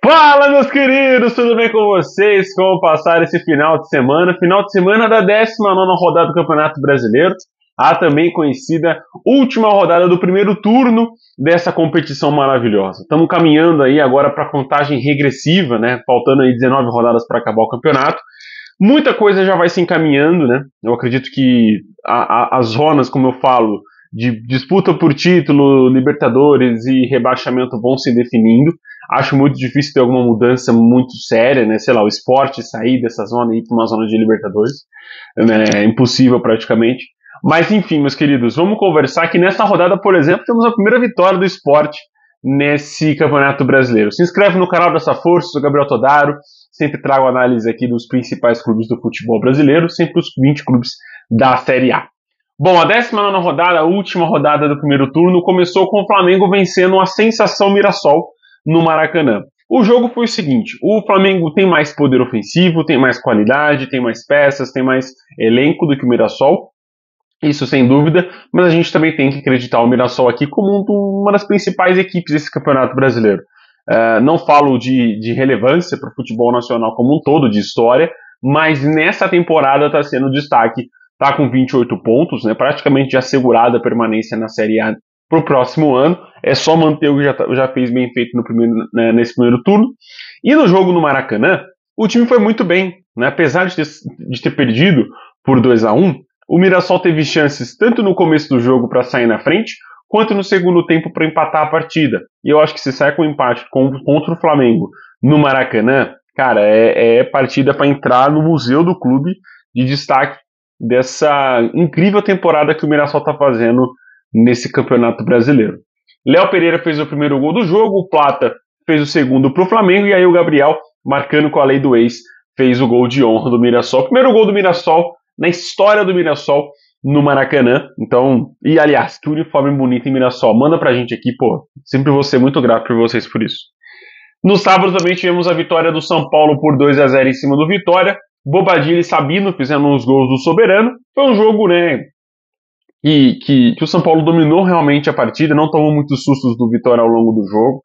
Fala, meus queridos, tudo bem com vocês? Como passar esse final de semana? Final de semana da 19ª rodada do Campeonato Brasileiro, a também conhecida última rodada do primeiro turno dessa competição maravilhosa. Estamos caminhando aí agora para a contagem regressiva, né? Faltando aí 19 rodadas para acabar o campeonato. Muita coisa já vai se encaminhando, né? Eu acredito que as zonas, como eu falo, de disputa por título, Libertadores e rebaixamento vão se definindo. Acho muito difícil ter alguma mudança muito séria, né? Sei lá, o Sport sair dessa zona e ir para uma zona de Libertadores. É impossível praticamente. Mas enfim, meus queridos, vamos conversar que nessa rodada, por exemplo, temos a primeira vitória do Sport nesse Campeonato Brasileiro. Se inscreve no canal dessa força, sou Gabriel Todaro, sempre trago análise aqui dos principais clubes do futebol brasileiro, sempre os 20 clubes da Série A. Bom, a 19ª rodada, a última rodada do primeiro turno, começou com o Flamengo vencendo a sensação Mirassol no Maracanã. O jogo foi o seguinte: o Flamengo tem mais poder ofensivo, tem mais qualidade, tem mais peças, tem mais elenco do que o Mirassol, isso sem dúvida, mas a gente também tem que acreditar o Mirassol aqui como uma das principais equipes desse Campeonato Brasileiro. Não falo de relevância para o futebol nacional como um todo, de história, mas nessa temporada está sendo destaque. Está com 28 pontos, né, praticamente assegurada a permanência na Série A para o próximo ano. É só manter o que já fez bem feito nesse primeiro turno. E no jogo no Maracanã, o time foi muito bem, né? Apesar de ter perdido por 2-1, o Mirassol teve chances tanto no começo do jogo para sair na frente, quanto no segundo tempo para empatar a partida. E eu acho que se sai com um empate contra o Flamengo no Maracanã, cara, é partida para entrar no museu do clube de destaque dessa incrível temporada que o Mirassol está fazendo nesse Campeonato Brasileiro. Léo Pereira fez o primeiro gol do jogo, o Plata fez o segundo para o Flamengo, e aí o Gabriel, marcando com a lei do ex, fez o gol de honra do Mirassol. Primeiro gol do Mirassol na história do Mirassol no Maracanã. Então, e aliás, que uniforme bonito em Mirassol. Manda pra gente aqui, pô. Sempre vou ser muito grato por vocês por isso. No sábado também tivemos a vitória do São Paulo por 2-0 em cima do Vitória. Bobadilha e Sabino fizeram os gols do Soberano. Foi um jogo, né, que o São Paulo dominou realmente a partida, não tomou muitos sustos do Vitória ao longo do jogo.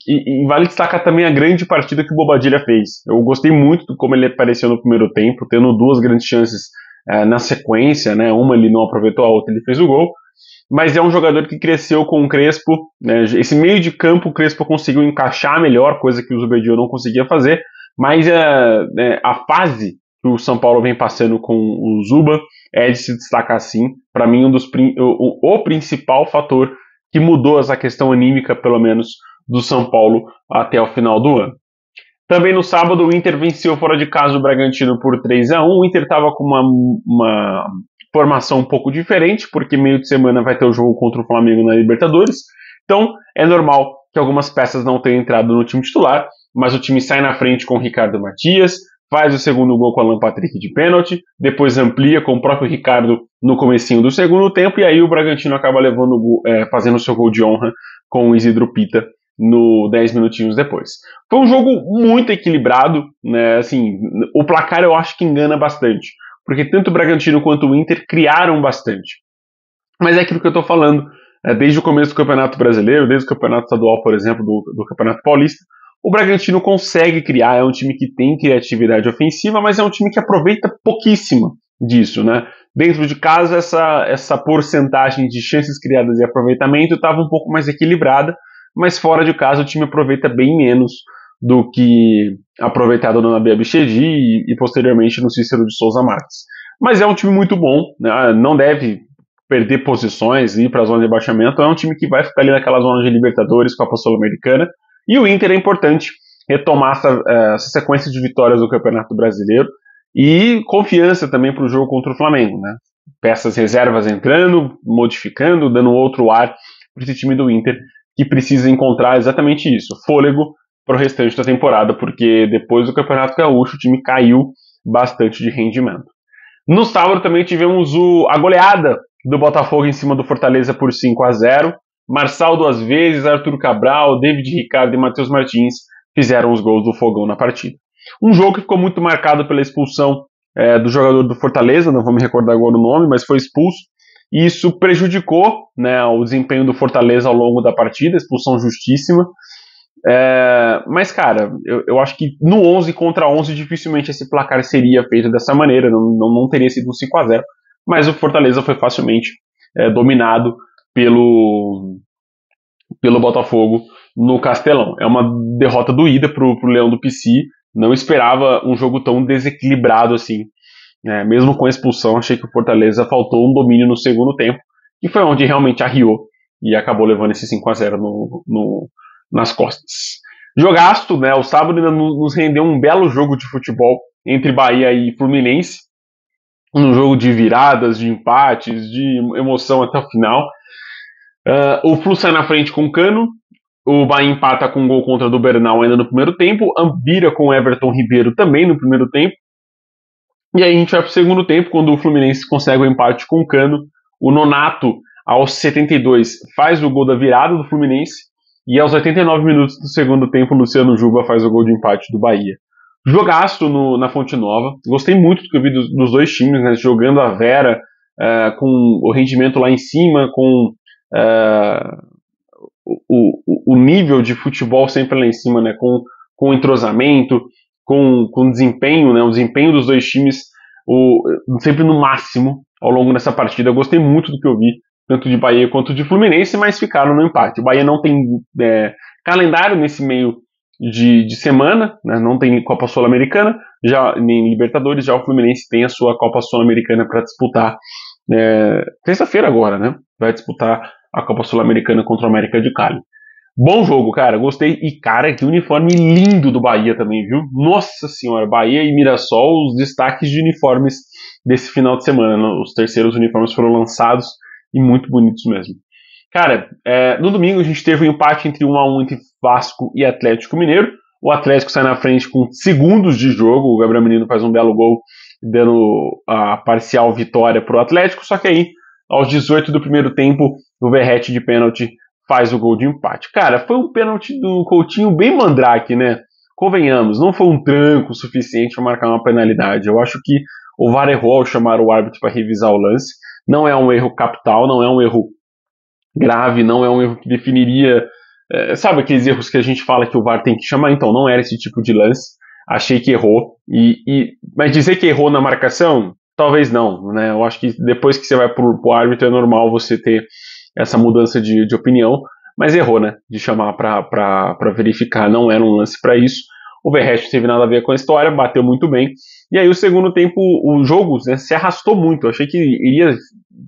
E vale destacar também a grande partida que o Bobadilha fez. Eu gostei muito de como ele apareceu no primeiro tempo, tendo duas grandes chances na sequência, né? Uma ele não aproveitou, a outra ele fez o gol. Mas é um jogador que cresceu com o Crespo, né? Esse meio de campo o Crespo conseguiu encaixar melhor, coisa que o Zubeldia não conseguia fazer. Mas a fase que o São Paulo vem passando com o Zuba é de se destacar sim. Para mim, o principal fator que mudou essa questão anímica, pelo menos, do São Paulo até o final do ano. Também no sábado, o Inter venceu fora de casa o Bragantino por 3-1. O Inter estava com uma formação um pouco diferente, porque meio de semana vai ter o jogo contra o Flamengo na Libertadores. Então, é normal que algumas peças não tenham entrado no time titular, mas o time sai na frente com o Ricardo Matias, faz o segundo gol com o Alan Patrick de pênalti, depois amplia com o próprio Ricardo no comecinho do segundo tempo, e aí o Bragantino acaba fazendo o seu gol de honra com o Isidro Pita 10 minutinhos depois. Foi um jogo muito equilibrado, né? Assim, o placar eu acho que engana bastante, porque tanto o Bragantino quanto o Inter criaram bastante. Mas é aquilo que eu estou falando, desde o começo do Campeonato Brasileiro, desde o Campeonato Estadual, por exemplo, do Campeonato Paulista, o Bragantino consegue criar, é um time que tem criatividade ofensiva, mas é um time que aproveita pouquíssimo disso, né? Dentro de casa, essa porcentagem de chances criadas e aproveitamento estava um pouco mais equilibrada, mas fora de casa o time aproveita bem menos do que aproveitado no Nabi Abichedi e posteriormente no Cícero de Souza Marques. Mas é um time muito bom, né? Não deve perder posições e ir para a zona de rebaixamento, é um time que vai ficar ali naquela zona de Libertadores, Copa Sul-Americana. E o Inter é importante retomar essa sequência de vitórias do Campeonato Brasileiro e confiança também para o jogo contra o Flamengo, né? Peças reservas entrando, modificando, dando outro ar para esse time do Inter, que precisa encontrar exatamente isso, fôlego para o restante da temporada, porque depois do Campeonato Gaúcho o time caiu bastante de rendimento. No sábado também tivemos a goleada do Botafogo em cima do Fortaleza por 5-0. Marçal 2 vezes, Arthur Cabral, David Ricardo e Matheus Martins fizeram os gols do Fogão na partida. Um jogo que ficou muito marcado pela expulsão do jogador do Fortaleza, não vou me recordar agora o nome, mas foi expulso. E isso prejudicou, né, o desempenho do Fortaleza ao longo da partida, expulsão justíssima. Mas, cara, eu acho que no 11 contra 11 dificilmente esse placar seria feito dessa maneira, não teria sido um 5-0, mas o Fortaleza foi facilmente dominado pelo Botafogo no Castelão. É uma derrota doída pro Leão do Pici, não esperava um jogo tão desequilibrado assim. Mesmo com a expulsão, achei que o Fortaleza faltou um domínio no segundo tempo, que foi onde realmente arriou e acabou levando esse 5-0 nas costas. Jogaço, né? O sábado ainda nos rendeu um belo jogo de futebol entre Bahia e Fluminense. Um jogo de viradas, de empates, de emoção até o final. O Flu sai na frente com o Cano. O Bahia empata com um gol contra do Bernal ainda no primeiro tempo. Ambira com o Everton Ribeiro também no primeiro tempo. E aí a gente vai pro segundo tempo, quando o Fluminense consegue o empate com o Cano. O Nonato, aos 72, faz o gol da virada do Fluminense. E aos 89 minutos do segundo tempo, o Luciano Juba faz o gol de empate do Bahia. Jogaço na Fonte Nova. Gostei muito do que eu vi dos dois times, né? Jogando a Vera com o rendimento lá em cima, com o nível de futebol sempre lá em cima, né? Com entrosamento, com desempenho, né? O desempenho dos dois times sempre no máximo ao longo dessa partida. Eu gostei muito do que eu vi, tanto de Bahia quanto de Fluminense, mas ficaram no empate. O Bahia não tem calendário nesse meio de semana, né? Não tem Copa Sul-Americana, nem Libertadores, já o Fluminense tem a sua Copa Sul-Americana para disputar terça-feira agora, né? Vai disputar a Copa Sul-Americana contra o América de Cali. Bom jogo, cara, gostei. E, cara, que uniforme lindo do Bahia também, viu? Nossa senhora, Bahia e Mirassol, os destaques de uniformes desse final de semana. Né? Os terceiros uniformes foram lançados e muito bonitos mesmo. Cara, no domingo a gente teve um empate entre 1-1 entre Vasco e Atlético Mineiro. O Atlético sai na frente com segundos de jogo. O Gabriel Menino faz um belo gol, dando a parcial vitória pro Atlético. Só que aí, aos 18 do primeiro tempo, o Verratti de pênalti faz o gol de empate. Cara, foi um pênalti do Coutinho bem mandrake, né? Convenhamos, não foi um tranco suficiente para marcar uma penalidade. Eu acho que o VAR errou ao chamar o árbitro para revisar o lance. Não é um erro capital, não é um erro grave, não é um erro que definiria... sabe aqueles erros que a gente fala que o VAR tem que chamar? Então, não era esse tipo de lance. Achei que errou. Mas dizer que errou na marcação, talvez não, né? Eu acho que depois que você vai pro árbitro é normal você ter essa mudança de opinião, mas errou, né? De chamar para verificar, não era um lance para isso. O Verratti não teve nada a ver com a história, bateu muito bem. E aí o segundo tempo, o jogo, né, se arrastou muito. Eu achei que iria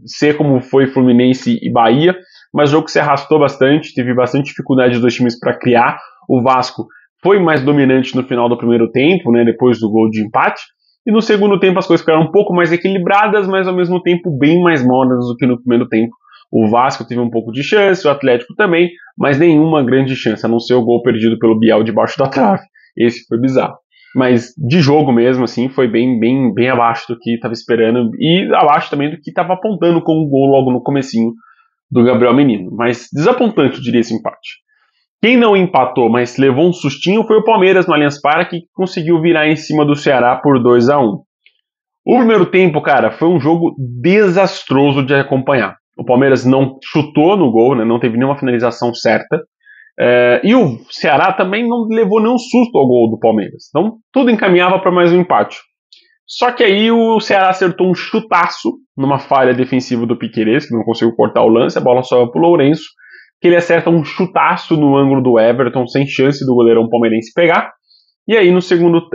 ser como foi Fluminense e Bahia, mas o jogo se arrastou bastante, teve bastante dificuldade dos dois times para criar. O Vasco foi mais dominante no final do primeiro tempo, né, depois do gol de empate. E no segundo tempo as coisas ficaram um pouco mais equilibradas, mas ao mesmo tempo bem mais mornas do que no primeiro tempo. O Vasco teve um pouco de chance, o Atlético também, mas nenhuma grande chance, a não ser o gol perdido pelo Biel debaixo da trave. Esse foi bizarro. Mas de jogo mesmo, assim, foi bem abaixo do que estava esperando e abaixo também do que estava apontando com o gol logo no comecinho do Gabriel Menino. Mas desapontante, eu diria, esse empate. Quem não empatou, mas levou um sustinho foi o Palmeiras no Allianz Parque, que conseguiu virar em cima do Ceará por 2-1. O primeiro tempo, cara, foi um jogo desastroso de acompanhar. O Palmeiras não chutou no gol, né, não teve nenhuma finalização certa. E o Ceará também não levou nenhum susto ao gol do Palmeiras. Então, tudo encaminhava para mais um empate. Só que aí o Ceará acertou um chutaço numa falha defensiva do Piquerez, que não conseguiu cortar o lance, a bola sobe pro Lourenço, que ele acerta um chutaço no ângulo do Everton, sem chance do goleirão palmeirense pegar. E aí, no segundo,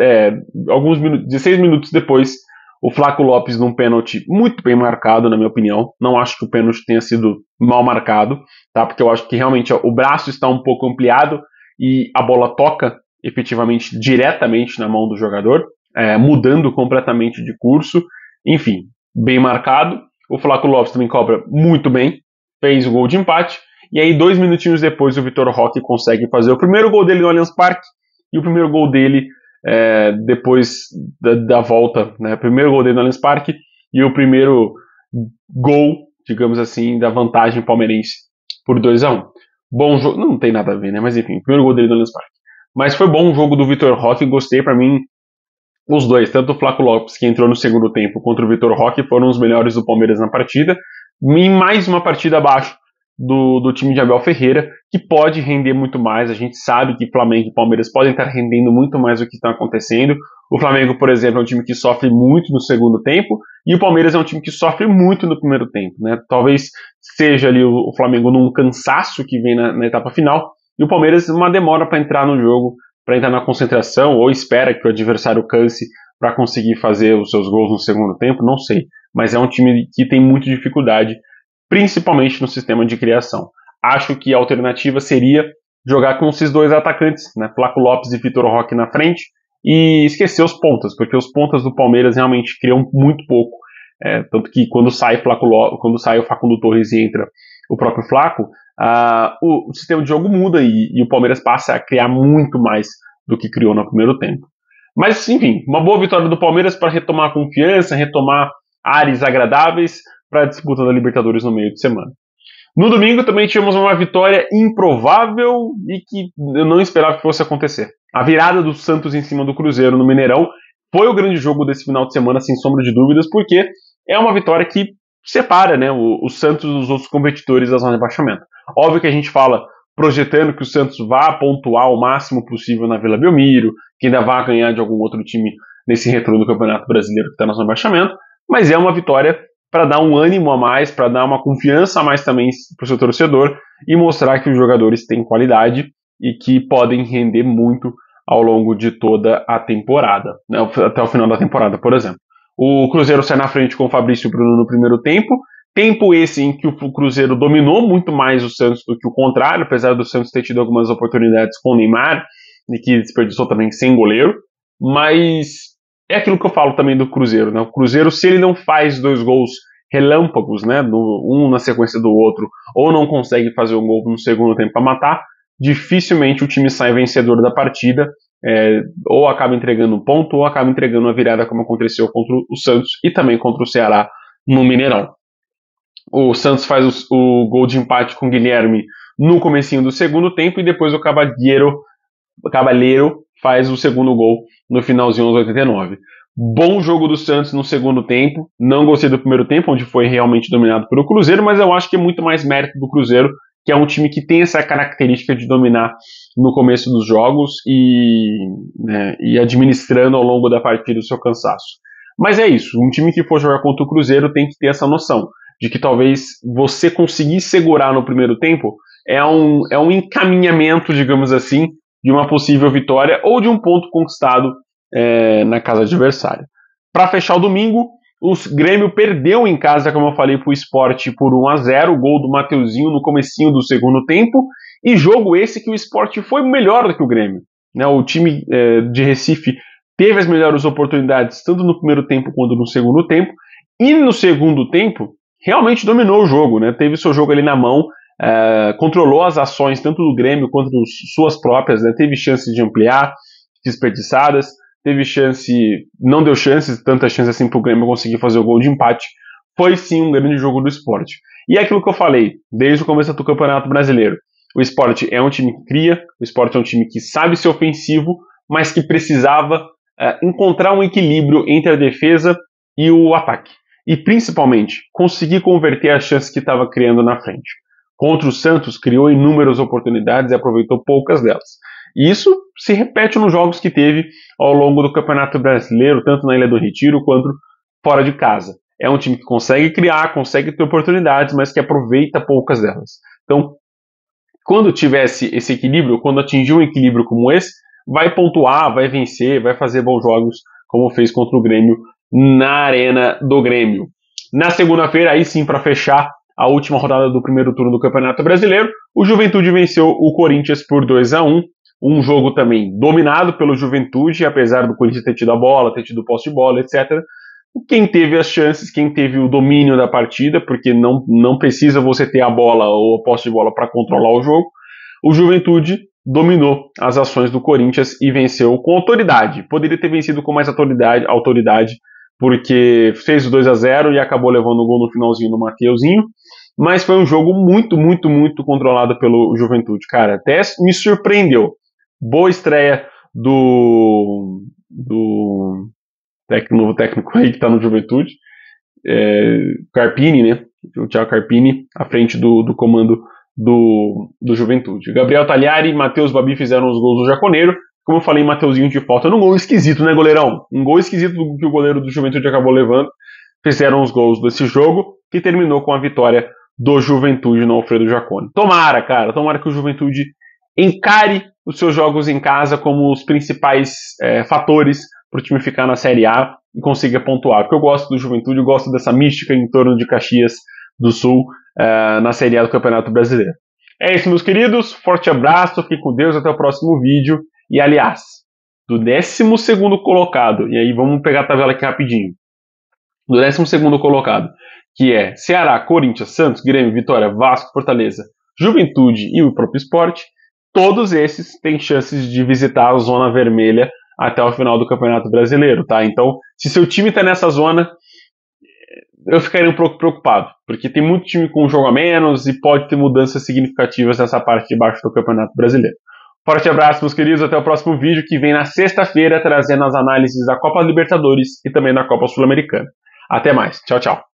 16 minutos depois, o Flaco Lopes num pênalti muito bem marcado, na minha opinião. Não acho que o pênalti tenha sido mal marcado, tá? Porque eu acho que realmente o braço está um pouco ampliado e a bola toca efetivamente diretamente na mão do jogador, mudando completamente de curso. Enfim, bem marcado. O Flaco Lopes também cobra muito bem, fez o gol de empate. E aí, 2 minutinhos depois, o Vitor Roque consegue fazer o primeiro gol dele no Allianz Parque e o primeiro gol dele depois da volta, né? Primeiro gol dele no Allianz Parque e o primeiro gol, digamos assim, da vantagem palmeirense por 2-1. Bom jogo, não tem nada a ver, né? Mas enfim, primeiro gol dele no Allianz Parque. Mas foi bom o jogo do Vitor Roque, gostei. Para mim, os dois, tanto o Flaco Lopes, que entrou no segundo tempo, contra o Vitor Roque, foram os melhores do Palmeiras na partida, em mais uma partida abaixo do time de Abel Ferreira, que pode render muito mais. A gente sabe que Flamengo e Palmeiras podem estar rendendo muito mais do que está acontecendo. O Flamengo, por exemplo, é um time que sofre muito no segundo tempo, e o Palmeiras é um time que sofre muito no primeiro tempo, né? Talvez seja ali o Flamengo num cansaço que vem na etapa final, e o Palmeiras uma demora para entrar no jogo, para entrar na concentração, ou espera que o adversário canse para conseguir fazer os seus gols no segundo tempo, não sei. Mas é um time que tem muita dificuldade, principalmente no sistema de criação. Acho que a alternativa seria jogar com esses dois atacantes, né, Flaco Lopes e Vitor Roque na frente, e esquecer os pontas, porque os pontas do Palmeiras realmente criam muito pouco. Tanto que quando sai o Facundo Torres e entra o próprio Flaco, o sistema de jogo muda e o Palmeiras passa a criar muito mais do que criou no primeiro tempo. Mas, enfim, uma boa vitória do Palmeiras para retomar a confiança, retomar ares agradáveis para a disputa da Libertadores no meio de semana. No domingo também tivemos uma vitória improvável e que eu não esperava que fosse acontecer. A virada do Santos em cima do Cruzeiro no Mineirão foi o grande jogo desse final de semana, sem sombra de dúvidas, porque é uma vitória que separa, né, o Santos dos outros competidores da zona de rebaixamento. Óbvio que a gente fala projetando que o Santos vá pontuar o máximo possível na Vila Belmiro, que ainda vá ganhar de algum outro time nesse retorno do Campeonato Brasileiro que está na zona de rebaixamento, mas é uma vitória para dar um ânimo a mais, para dar uma confiança a mais também para o seu torcedor e mostrar que os jogadores têm qualidade e que podem render muito ao longo de toda a temporada, né, até o final da temporada, por exemplo. O Cruzeiro sai na frente com o Fabrício e o Bruno no primeiro tempo esse em que o Cruzeiro dominou muito mais o Santos do que o contrário, apesar do Santos ter tido algumas oportunidades com o Neymar e que desperdiçou também sem goleiro, mas é aquilo que eu falo também do Cruzeiro, né? O Cruzeiro, se ele não faz dois gols relâmpagos, né, um na sequência do outro, ou não consegue fazer um gol no segundo tempo para matar, dificilmente o time sai vencedor da partida, ou acaba entregando um ponto, ou acaba entregando uma virada, como aconteceu contra o Santos e também contra o Ceará no Mineirão. O Santos faz o gol de empate com o Guilherme no comecinho do segundo tempo e depois o Cabaleiro faz o segundo gol no finalzinho aos 89. Bom jogo do Santos no segundo tempo, não gostei do primeiro tempo, onde foi realmente dominado pelo Cruzeiro, mas eu acho que é muito mais mérito do Cruzeiro, que é um time que tem essa característica de dominar no começo dos jogos e administrando ao longo da partida o seu cansaço. Mas é isso, um time que for jogar contra o Cruzeiro tem que ter essa noção de que talvez você conseguir segurar no primeiro tempo é um encaminhamento, digamos assim, de uma possível vitória ou de um ponto conquistado na casa adversária. Para fechar o domingo, o Grêmio perdeu em casa, como eu falei, para o Sport por 1-0, gol do Mateuzinho no comecinho do segundo tempo, e jogo esse que o Sport foi melhor do que o Grêmio. Né? O time de Recife teve as melhores oportunidades, tanto no primeiro tempo quanto no segundo tempo, e no segundo tempo realmente dominou o jogo, né? Teve seu jogo ali na mão, controlou as ações tanto do Grêmio quanto suas próprias, né? Teve chances de ampliar, desperdiçadas, teve não deu tantas chances assim para o Grêmio conseguir fazer o gol de empate. Foi sim um grande jogo do Sport. E é aquilo que eu falei desde o começo do Campeonato Brasileiro. O Sport é um time que cria, o Sport é um time que sabe ser ofensivo, mas que precisava encontrar um equilíbrio entre a defesa e o ataque. E principalmente conseguir converter as chances que estava criando na frente. Contra o Santos, criou inúmeras oportunidades e aproveitou poucas delas. E isso se repete nos jogos que teve ao longo do Campeonato Brasileiro, tanto na Ilha do Retiro quanto fora de casa. É um time que consegue criar, consegue ter oportunidades, mas que aproveita poucas delas. Então, quando tivesse esse equilíbrio, quando atingir um equilíbrio como esse, vai pontuar, vai vencer, vai fazer bons jogos, como fez contra o Grêmio na Arena do Grêmio. Na segunda-feira, aí sim, para fechar a última rodada do primeiro turno do Campeonato Brasileiro, o Juventude venceu o Corinthians por 2-1, um jogo também dominado pelo Juventude, apesar do Corinthians ter tido a bola, ter tido posse de bola, etc. Quem teve as chances, quem teve o domínio da partida, porque não precisa você ter a bola ou a posse de bola para controlar o jogo, o Juventude dominou as ações do Corinthians e venceu com autoridade. Poderia ter vencido com mais autoridade porque fez o 2-0 e acabou levando o gol no finalzinho do Mateuzinho, mas foi um jogo muito, muito, muito controlado pelo Juventude, cara, até me surpreendeu. Boa estreia do novo técnico aí que tá no Juventude, Carpini, né, O Thiago Carpini à frente do comando do Juventude. Gabriel Tagliari e Matheus Babi fizeram os gols do Jaconeiro. Como eu falei, Mateuzinho de falta num gol esquisito, né, goleirão? Um gol esquisito que o goleiro do Juventude acabou levando. Fizeram os gols desse jogo, que terminou com a vitória do Juventude no Alfredo Jaconi. Tomara, cara, tomara que o Juventude encare os seus jogos em casa como os principais fatores para o time ficar na Série A e consiga pontuar. Porque eu gosto do Juventude, eu gosto dessa mística em torno de Caxias do Sul na Série A do Campeonato Brasileiro. É isso, meus queridos. Forte abraço, fiquem com Deus, até o próximo vídeo. E, aliás, do 12º colocado, e aí vamos pegar a tabela aqui rapidinho. Do 12º colocado, que é Ceará, Corinthians, Santos, Grêmio, Vitória, Vasco, Fortaleza, Juventude e o próprio Sport, todos esses têm chances de visitar a zona vermelha até o final do Campeonato Brasileiro, tá? Então, se seu time está nessa zona, eu ficaria um pouco preocupado, porque tem muito time com um jogo a menos e pode ter mudanças significativas nessa parte de baixo do Campeonato Brasileiro. Forte abraço, meus queridos, até o próximo vídeo, que vem na sexta-feira trazendo as análises da Copa Libertadores e também da Copa Sul-Americana. Até mais, tchau, tchau.